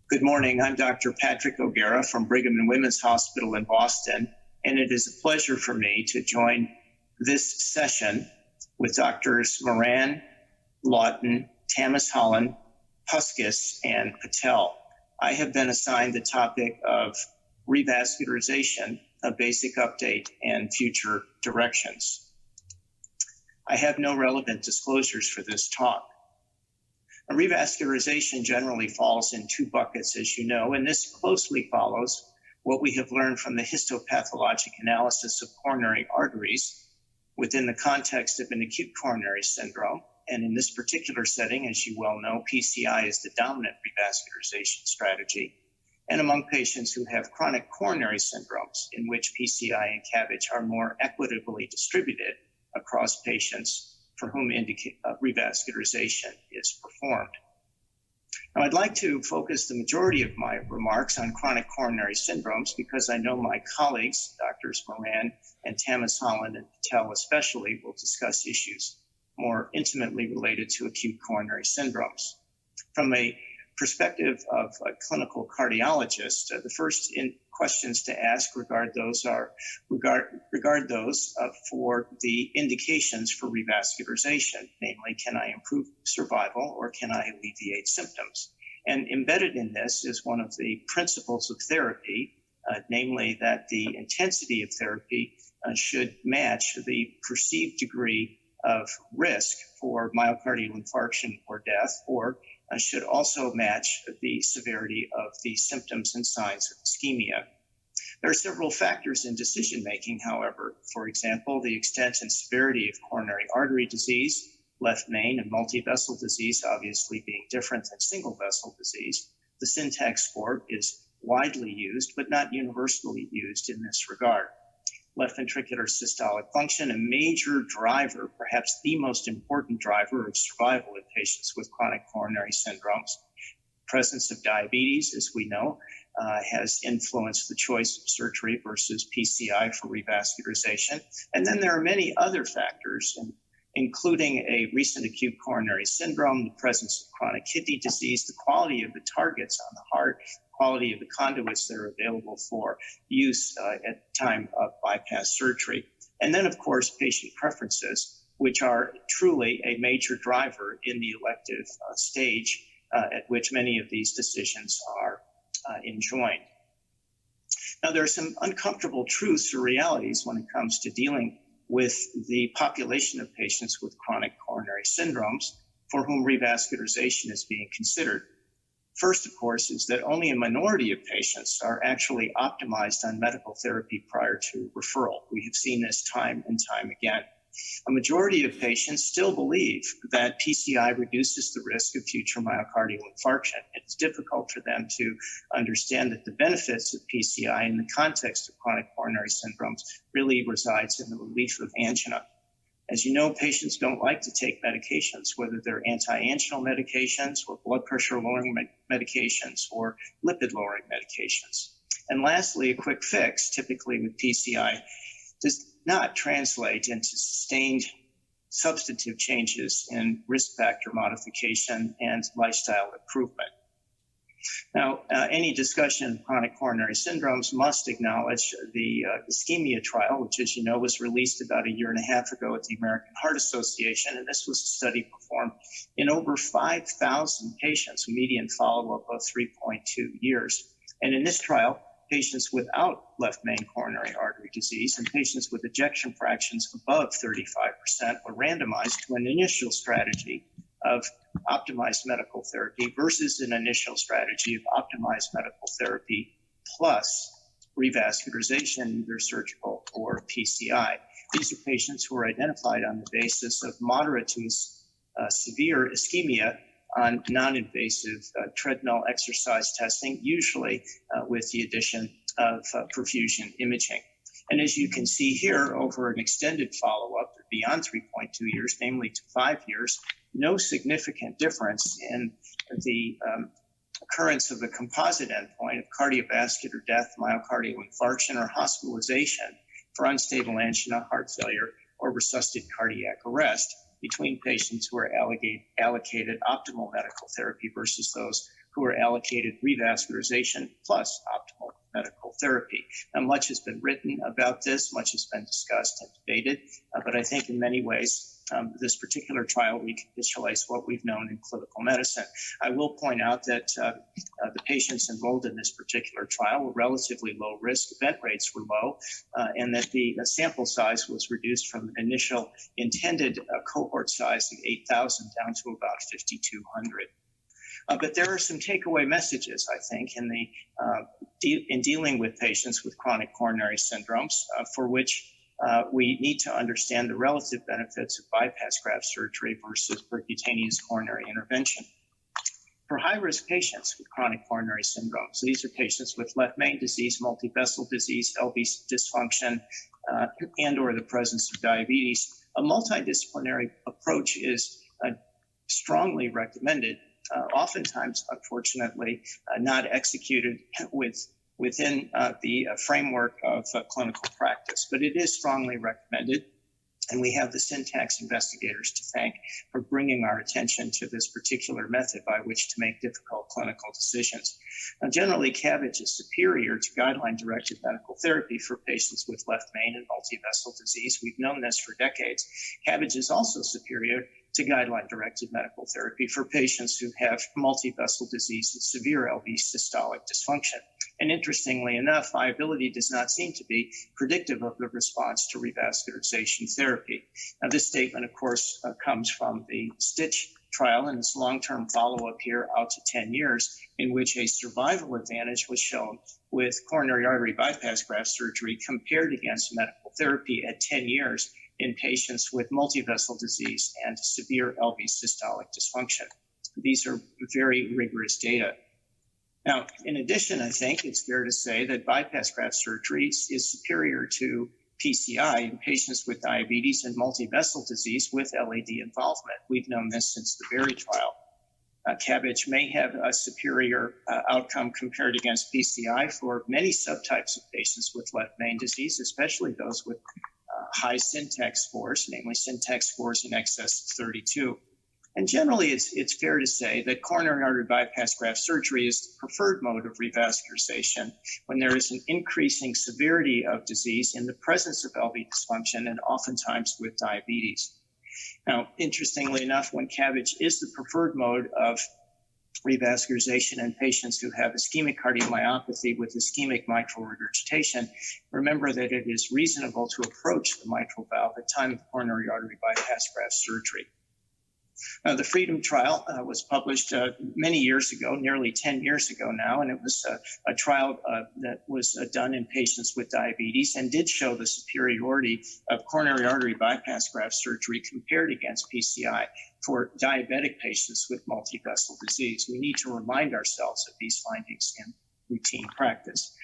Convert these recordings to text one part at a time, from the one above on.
Good morning. I'm Dr. Patrick O'Gara from Brigham and Women's Hospital in Boston, and it is a pleasure for me to join this session with Drs. Moran, Lawton, Tamas Holland, Puskis, and Patel. I have been assigned the topic of revascularization, a basic update, and future directions. I have no relevant disclosures for this talk. Revascularization generally falls in two buckets, as you know, and this closely follows what we have learned from the histopathologic analysis of coronary arteries within the context of an acute coronary syndrome. And in this particular setting, as you well know, PCI is the dominant revascularization strategy. And among patients who have chronic coronary syndromes, in which PCI and CABG are more equitably distributed across patients for whom revascularization is performed. Now, I'd like to focus the majority of my remarks on chronic coronary syndromes because I know my colleagues, Drs. Moran and Tamas Holland and Patel especially, will discuss issues more intimately related to acute coronary syndromes. From a perspective of a clinical cardiologist, the first questions to ask regard those for the indications for revascularization, namely, can I improve survival or can I alleviate symptoms? And embedded in this is one of the principles of therapy, namely that the intensity of therapy should match the perceived degree of risk for myocardial infarction or death, or should also match the severity of the symptoms and signs of ischemia. There are several factors in decision-making, however. For example, the extent and severity of coronary artery disease, left main and multi-vessel disease obviously being different than single-vessel disease. The syntax score is widely used, but not universally used in this regard. Left ventricular systolic function, a major driver, perhaps the most important driver of survival in patients with chronic coronary syndromes. Presence of diabetes, as we know, has influenced the choice of surgery versus PCI for revascularization. And then there are many other factors, including a recent acute coronary syndrome, the presence of chronic kidney disease, the quality of the targets on the heart, quality of the conduits that are available for use at time of bypass surgery. And then, of course, patient preferences, which are truly a major driver in the elective stage at which many of these decisions are enjoined. Now, there are some uncomfortable truths or realities when it comes to dealing with the population of patients with chronic coronary syndromes for whom revascularization is being considered. First, of course, is that only a minority of patients are actually optimized on medical therapy prior to referral. We have seen this time and time again. A majority of patients still believe that PCI reduces the risk of future myocardial infarction. It's difficult for them to understand that the benefits of PCI in the context of chronic coronary syndromes really resides in the relief of angina. As you know, patients don't like to take medications, whether they're anti-anginal medications or blood pressure lowering medications or lipid lowering medications. And lastly, a quick fix, typically with PCI, does not translate into sustained substantive changes in risk factor modification and lifestyle improvement. Now, any discussion of chronic coronary syndromes must acknowledge the Ischemia trial, which, as you know, was released about a year and a half ago at the American Heart Association. And this was a study performed in over 5,000 patients, a median follow-up of 3.2 years. And in this trial, patients without left main coronary artery disease and patients with ejection fractions above 35% were randomized to an initial strategy of optimized medical therapy versus an initial strategy of optimized medical therapy plus revascularization, either surgical or PCI. These are patients who are identified on the basis of moderate to severe ischemia on non-invasive treadmill exercise testing, usually with the addition of perfusion imaging. And as you can see here, over an extended follow-up beyond 3.2 years, namely to 5 years, no significant difference in the occurrence of a composite endpoint of cardiovascular death, myocardial infarction, or hospitalization for unstable angina, heart failure, or resuscitated cardiac arrest between patients who are allocated optimal medical therapy versus those who are allocated revascularization plus optimal medical therapy. Now, much has been written about this, much has been discussed and debated, but I think in many ways, this particular trial recapitulates what we've known in clinical medicine. I will point out that the patients enrolled in this particular trial were relatively low risk, event rates were low, and that the sample size was reduced from the initial intended cohort size of 8,000 down to about 5,200. But there are some takeaway messages, I think, in dealing with patients with chronic coronary syndromes, for which we need to understand the relative benefits of bypass graft surgery versus percutaneous coronary intervention. For high-risk patients with chronic coronary syndromes, these are patients with left main disease, multivessel disease, LV dysfunction, and or the presence of diabetes, a multidisciplinary approach is strongly recommended, oftentimes, unfortunately, not executed within the framework of clinical practice, but it is strongly recommended. And we have the Syntax investigators to thank for bringing our attention to this particular method by which to make difficult clinical decisions. Now, generally, CABG is superior to guideline-directed medical therapy for patients with left main and multivessel disease. We've known this for decades. CABG is also superior to guideline-directed medical therapy for patients who have multivessel disease and severe LV systolic dysfunction. And interestingly enough, viability does not seem to be predictive of the response to revascularization therapy. Now, this statement, of course, comes from the STITCH trial and its long-term follow-up here out to 10 years, in which a survival advantage was shown with coronary artery bypass graft surgery compared against medical therapy at 10 years in patients with multivessel disease and severe LV systolic dysfunction. These are very rigorous data. Now, in addition, I think it's fair to say that bypass graft surgery is superior to PCI in patients with diabetes and multivessel disease with LAD involvement. We've known this since the Berry trial. CABG may have a superior outcome compared against PCI for many subtypes of patients with left main disease, especially those with high Syntax scores, namely Syntax scores in excess of 32. And generally, it's fair to say that coronary artery bypass graft surgery is the preferred mode of revascularization when there is an increasing severity of disease in the presence of LV dysfunction and oftentimes with diabetes. Now, interestingly enough, when CABG is the preferred mode of revascularization in patients who have ischemic cardiomyopathy with ischemic mitral regurgitation, remember that it is reasonable to approach the mitral valve at time of coronary artery bypass graft surgery. The FREEDOM trial was published many years ago, nearly 10 years ago now, and it was a trial that was done in patients with diabetes and did show the superiority of coronary artery bypass graft surgery compared against PCI for diabetic patients with multivessel disease. We need to remind ourselves of these findings in routine practice.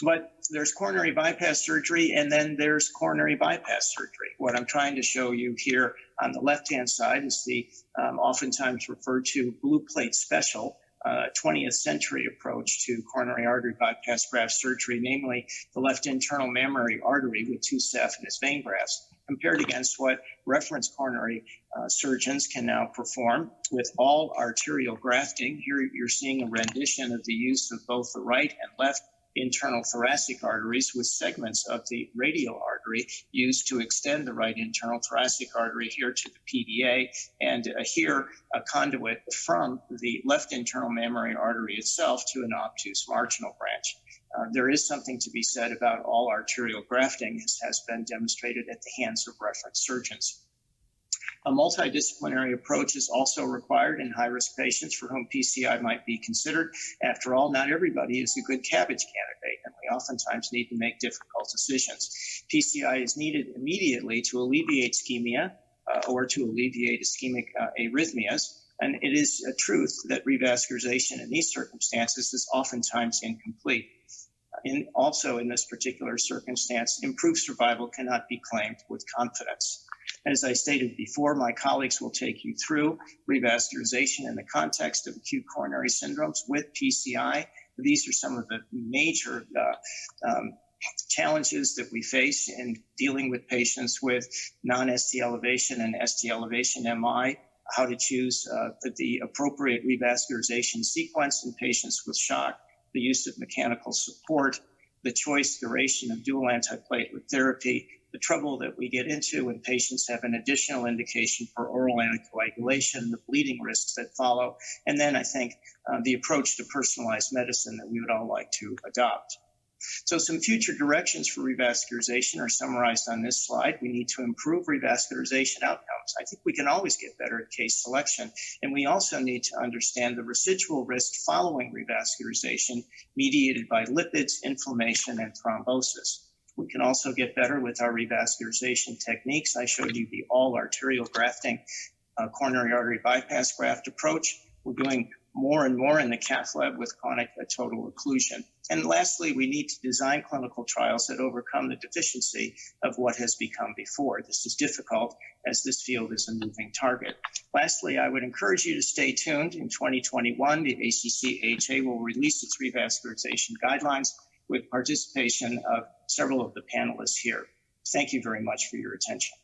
But there's coronary bypass surgery, and then there's coronary bypass surgery. What I'm trying to show you here on the left-hand side is the oftentimes referred to blue plate special 20th century approach to coronary artery bypass graft surgery, namely the left internal mammary artery with two saphenous vein grafts, compared against what reference coronary surgeons can now perform with all arterial grafting. Here you're seeing a rendition of the use of both the right and left internal thoracic arteries with segments of the radial artery used to extend the right internal thoracic artery here to the PDA, and here a conduit from the left internal mammary artery itself to an obtuse marginal branch. There is something to be said about all arterial grafting, as has been demonstrated at the hands of reference surgeons. A multidisciplinary approach is also required in high-risk patients for whom PCI might be considered. After all, not everybody is a good CABG candidate, and we oftentimes need to make difficult decisions. PCI is needed immediately to alleviate ischemia or to alleviate ischemic arrhythmias, and it is a truth that revascularization in these circumstances is oftentimes incomplete. Also in this particular circumstance, improved survival cannot be claimed with confidence. As I stated before, my colleagues will take you through revascularization in the context of acute coronary syndromes with PCI. These are some of the major challenges that we face in dealing with patients with non-ST elevation and ST elevation MI how to choose the appropriate revascularization sequence in patients with shock, the use of mechanical support, the choice duration of dual antiplatelet therapy, the trouble that we get into when patients have an additional indication for oral anticoagulation, the bleeding risks that follow, and then I think the approach to personalized medicine that we would all like to adopt. So some future directions for revascularization are summarized on this slide. We need to improve revascularization outcomes. I think we can always get better at case selection, and we also need to understand the residual risk following revascularization mediated by lipids, inflammation, and thrombosis. We can also get better with our revascularization techniques. I showed you the all arterial grafting coronary artery bypass graft approach. We're doing more and more in the cath lab with chronic total occlusion. And lastly, we need to design clinical trials that overcome the deficiency of what has become before. This is difficult as this field is a moving target. Lastly, I would encourage you to stay tuned. In 2021, the ACC-AHA will release its revascularization guidelines with participation of several of the panelists here. Thank you very much for your attention.